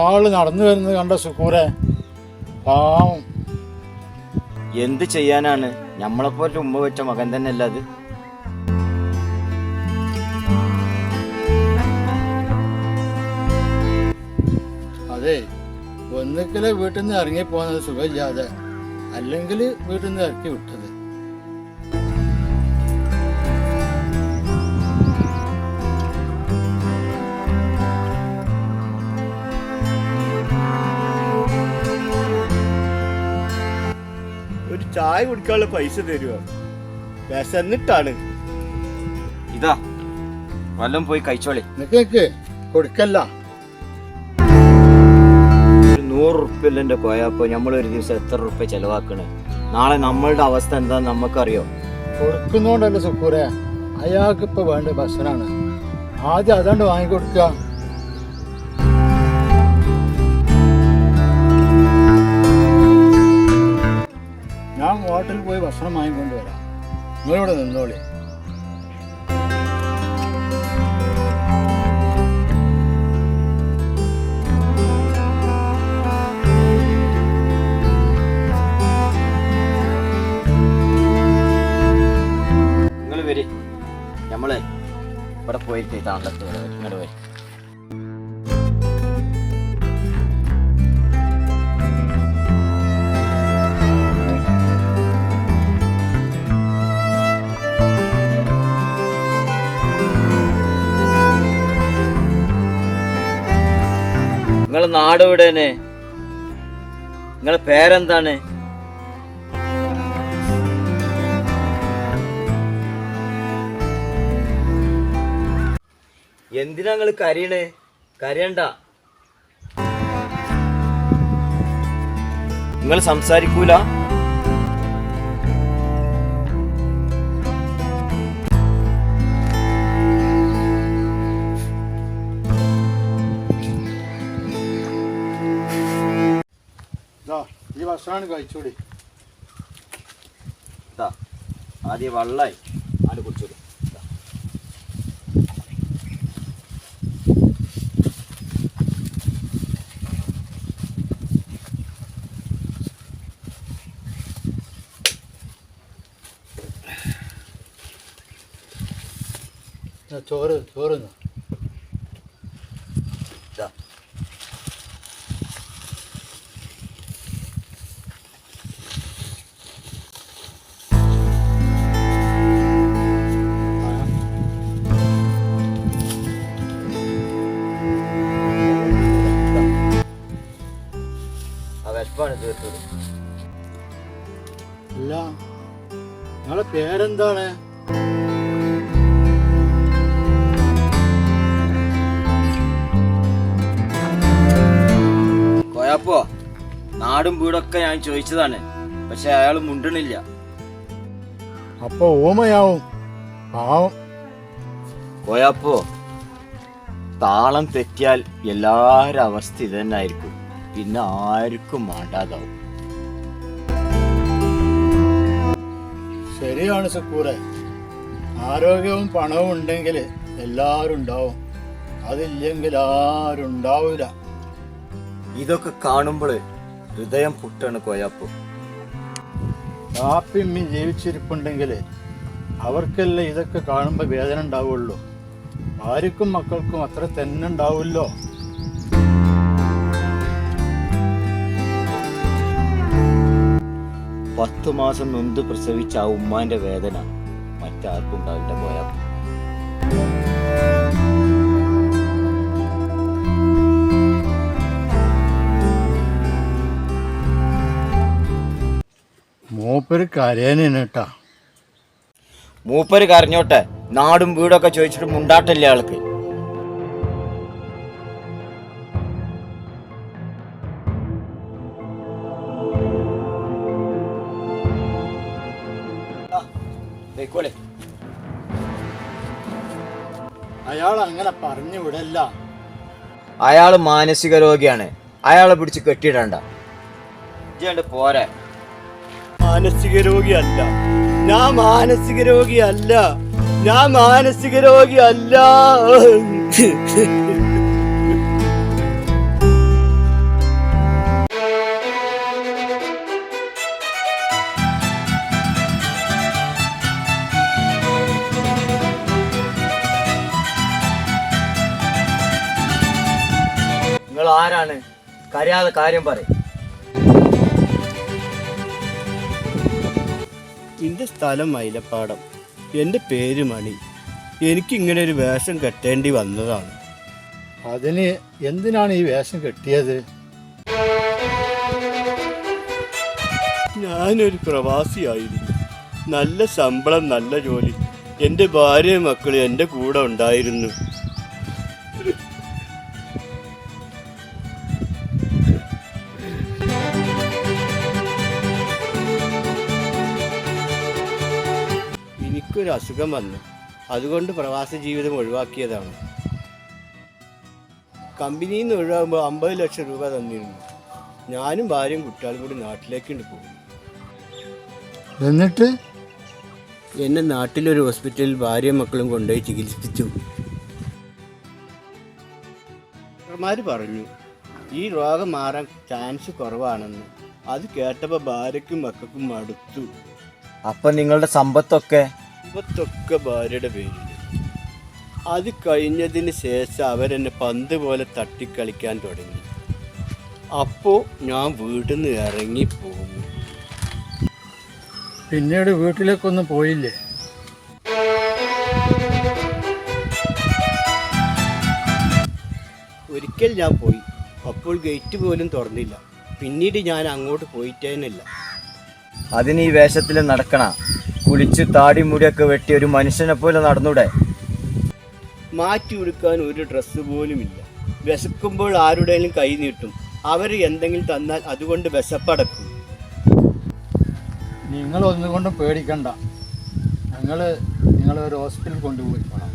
ആള് നടന്നു വരുന്നത് കണ്ട സുക്കൂറെ, പാവം. എന്ത് ചെയ്യാനാണ്, നമ്മളെപ്പോലെ ഉമ്മ വെച്ച മകൻ തന്നെ അല്ല അത്. അതെ, ഒന്നിക്കലെ വീട്ടിൽ നിന്ന് ഇറങ്ങിപ്പോകുന്നത് സുഖമില്ലാതെ, അല്ലെങ്കിൽ വീട്ടിൽ നിന്ന് ഇറക്കി വിട്ടത്. ഒരു ചായ കുടിക്കാനുള്ള പൈസ തരുമോ? വിശന്നിട്ടാണ്. ഇതാ വല്ലതും പോയി കഴിച്ചോളി. നിനക്ക് കൊടുക്കല്ല. ഒരു 100 ഉറുപ്പ്യല്ല എൻ്റെ കോയപ്പോ. നമ്മളൊരു ദിവസം എത്ര ഉറുപ്പ്യ ചെലവാക്കണേ? നാളെ നമ്മളുടെ അവസ്ഥ എന്താന്ന് നമുക്കറിയോ? കൊടുക്കുന്നോണ്ടല്ലേ സുക്കൂറെ, അയാൾക്ക് ഇപ്പൊ വേണ്ട ഭക്ഷണമാണ്. ആദ്യം അതാണ്ട് വാങ്ങിക്കൊടുക്കുക. ഞാൻ ഹോട്ടലിൽ പോയി ഭക്ഷണം വാങ്ങിക്കൊണ്ടുവരാം, നിങ്ങളിവിടെ നിന്നോളി. നിങ്ങൾ വരി, നമ്മള് ഇവിടെ പോയിട്ട് താണ്ടത്ത് ഇങ്ങോട്ട് വരും. നിങ്ങളെ നാട് എവിടെയാണ്? നിങ്ങളെ പേരെന്താണ്? എന്തിനാ നിങ്ങൾ കരയണേ? കരയണ്ട. നിങ്ങൾ സംസാരിക്കൂല? ഈ ഭക്ഷണമാണ് കഴിച്ചോടി. ആദ്യം വെള്ളമായി ആട് കുടിച്ചോളൂ. ചോറ് ചോറ് അല്ല, നിങ്ങളെ പേരെന്താണ്? കോയപ്പോ നാടും വീടൊക്കെ ഞാൻ ചോദിച്ചതാണ്, പക്ഷെ അയാൾ മുണ്ടണില്ല. അപ്പൊ ഓമയാവും, പാവം. കോയപ്പോ താളം തെറ്റിയാൽ എല്ലാവരും അവസ്ഥ ഇതന്നെ ആയിരിക്കും, പിന്നെ ആർക്കും മാണ്ടാതാവും. ശരിയാണ് സുക്കൂറെ, ആരോഗ്യവും പണവും ഉണ്ടെങ്കിൽ എല്ലാവരും ഉണ്ടാവും, അതില്ലെങ്കിൽ ആരും ഉണ്ടാവൂല. ഇതൊക്കെ കാണുമ്പോൾ ഹൃദയം പൊട്ടാണ് കോയപ്പോ. പാപ്പിമ്മി ജീവിച്ചിരിപ്പുണ്ടെങ്കിൽ അവർക്കല്ലേ ഇതൊക്കെ കാണുമ്പോൾ വേദന ഉണ്ടാവുള്ളൂ. ഭാര്യക്കും മക്കൾക്കും അത്ര തന്നെ ഉണ്ടാവുമല്ലോ. പത്ത് മാസം നൊന്ത് പ്രസവിച്ച ആ ഉമ്മാന്റെ വേദന മറ്റാർക്കും ഉണ്ടാവില്ല കോയപ്പോ. മൂപ്പര് കരയാനാണ് കേട്ടാ. മൂപ്പര് കരഞ്ഞോട്ടെ, നാടും വീടൊക്കെ ചോദിച്ചിട്ട് മുണ്ടാട്ടല്ലേ ആൾക്ക്. അയാൾ അങ്ങനെ പറഞ്ഞു വിടല്ല. അയാള് മാനസിക രോഗിയാണ്, അയാളെ പിടിച്ച് കെട്ടിയിടണ്ട. ഇജ്ജ് പോരെ. മാനസിക രോഗിയല്ല ഞാൻ, മാനസിക രോഗിയല്ല ഞാൻ, മാനസിക രോഗിയല്ല. കരയാതെ കാര്യം പറയും. എൻ്റെ സ്ഥലം മൈലപ്പാടം, എൻ്റെ പേര് മണി. എനിക്കിങ്ങനെ ഒരു വേഷം കെട്ടേണ്ടി വന്നതാണ്. അതിന് എന്തിനാണ് ഈ വേഷം കെട്ടിയത്? ഞാനൊരു പ്രവാസിയായിരുന്നു. നല്ല ശമ്പളം, നല്ല ജോലി. എൻ്റെ ഭാര്യയും മക്കളും എൻ്റെ കൂടെ ഉണ്ടായിരുന്നു. എനിക്കൊരു അസുഖം വന്നു. അതുകൊണ്ട് പ്രവാസ ജീവിതം ഒഴിവാക്കിയതാണ്. കമ്പനിയിൽ നിന്ന് ഒഴിവാകുമ്പോൾ 50 ലക്ഷം രൂപ തന്നിരുന്നു. ഞാനും ഭാര്യയും കുട്ടികളും കൂടി നാട്ടിലേക്കുണ്ട് പോകും. എന്നിട്ട് എന്നെ നാട്ടിലൊരു ഹോസ്പിറ്റലിൽ ഭാര്യയും മക്കളും കൊണ്ടുപോയി ചികിത്സിച്ചു. ഡോക്ടർമാർ പറഞ്ഞു ഈ രോഗം മാറാൻ ചാൻസ് കുറവാണെന്ന്. അത് കേട്ടപ്പോൾ ഭാര്യയ്ക്കും മക്കൾക്കും മടുത്തു. അപ്പൊ നിങ്ങളുടെ സമ്പത്തൊക്കെ ഭാര്യയുടെ പേരിൽ. അത് കഴിഞ്ഞതിന് ശേഷം അവരെന്നെ പന്ത് പോലെ തട്ടിക്കളിക്കാൻ തുടങ്ങി. അപ്പോൾ ഞാൻ വീട്ടിൽ നിന്ന് ഇറങ്ങിപ്പോന്നു. പിന്നീട് വീട്ടിലേക്കൊന്നും പോയില്ലേ? ഒരിക്കൽ ഞാൻ പോയി. അപ്പോൾ ഗേറ്റ് പോലും തുറന്നില്ല. പിന്നീട് ഞാൻ അങ്ങോട്ട് പോയിട്ടേനില്ല. അതിന് ഈ വേഷത്തിൽ നടക്കണ? കുളിച്ച് താടി മുടിയൊക്കെ വെട്ടി ഒരു മനുഷ്യനെ പോലെ നടന്നൂടെ? മാറ്റി ഉടുക്കാൻ ഒരു ഡ്രസ്സ് പോലുമില്ല. വിശക്കുമ്പോൾ ആരുടെയും കൈ നീട്ടും. അവർ എന്തെങ്കിലും തന്നാൽ അതുകൊണ്ട് വിശപ്പടക്കും. നിങ്ങൾ ഒന്നുകൊണ്ടും പേടിക്കണ്ട. നിങ്ങളെ ഒരു ഹോസ്പിറ്റലിൽ കൊണ്ടുപോയി പോകണം.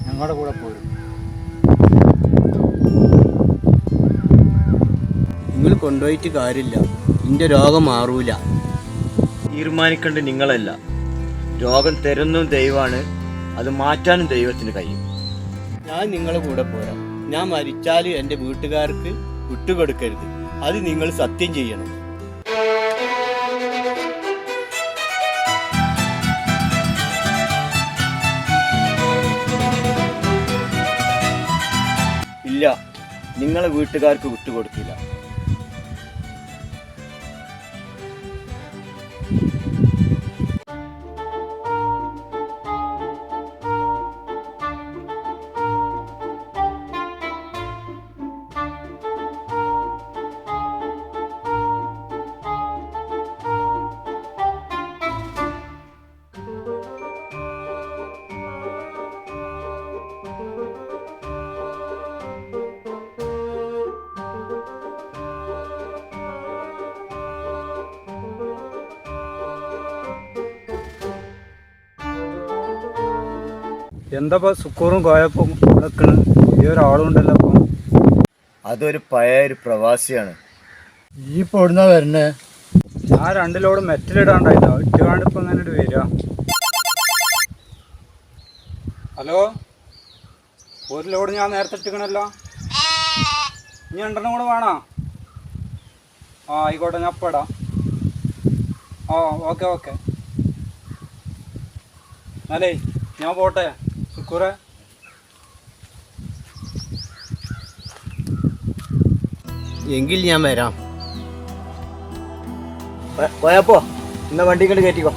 ഞങ്ങളുടെ കൂടെ പോരും. നിങ്ങൾ കൊണ്ടുപോയിട്ട് കാര്യമില്ല. എൻ്റെ രോഗം മാറൂല. തീരുമാനിക്കേണ്ടത് നിങ്ങളല്ല. രോഗം തരുന്നതും ദൈവമാണ്, അത് മാറ്റാനും ദൈവത്തിന് കഴിയും. ഞാൻ നിങ്ങളെ കൂടെ പോരാം. ഞാൻ മരിച്ചാൽ എൻ്റെ വീട്ടുകാർക്ക് വിട്ടുകൊടുക്കരുത്. അത് നിങ്ങൾ സത്യം ചെയ്യണം. ഇല്ല, നിങ്ങളെ വീട്ടുകാർക്ക് വിട്ടുകൊടുക്കില്ല. എന്താ സുക്കൂറും കോയപ്പം നിൽക്കണ്? ഈ ഒരാളുണ്ടല്ലോ. അപ്പം അതൊരു പഴയ ഒരു പ്രവാസിയാണ്. ഈ പൊടുന്ന വരണേ? ഞാൻ 2 ലോഡ് മെറ്റലിടാണ്ടായില്ല. ഇട്ടുകാണ്ട് ഇപ്പം അങ്ങനെ വരിക. ഹലോ, 1 ലോഡ് ഞാൻ നേരത്തെ ഇട്ടിക്കണല്ലോ. ഇനി 2 കൂടെ വേണോ? ആയിക്കോട്ടെ, ഞാൻ ഇപ്പം ഇടാം. ഓക്കെ. എന്നാലേ ഞാൻ പോട്ടെ സുക്കൂറെ. എങ്കിൽ ഞാൻ വരാം. പോയപ്പോ ഇന്ന വണ്ടി കൊണ്ട് കയറ്റിക്കോ.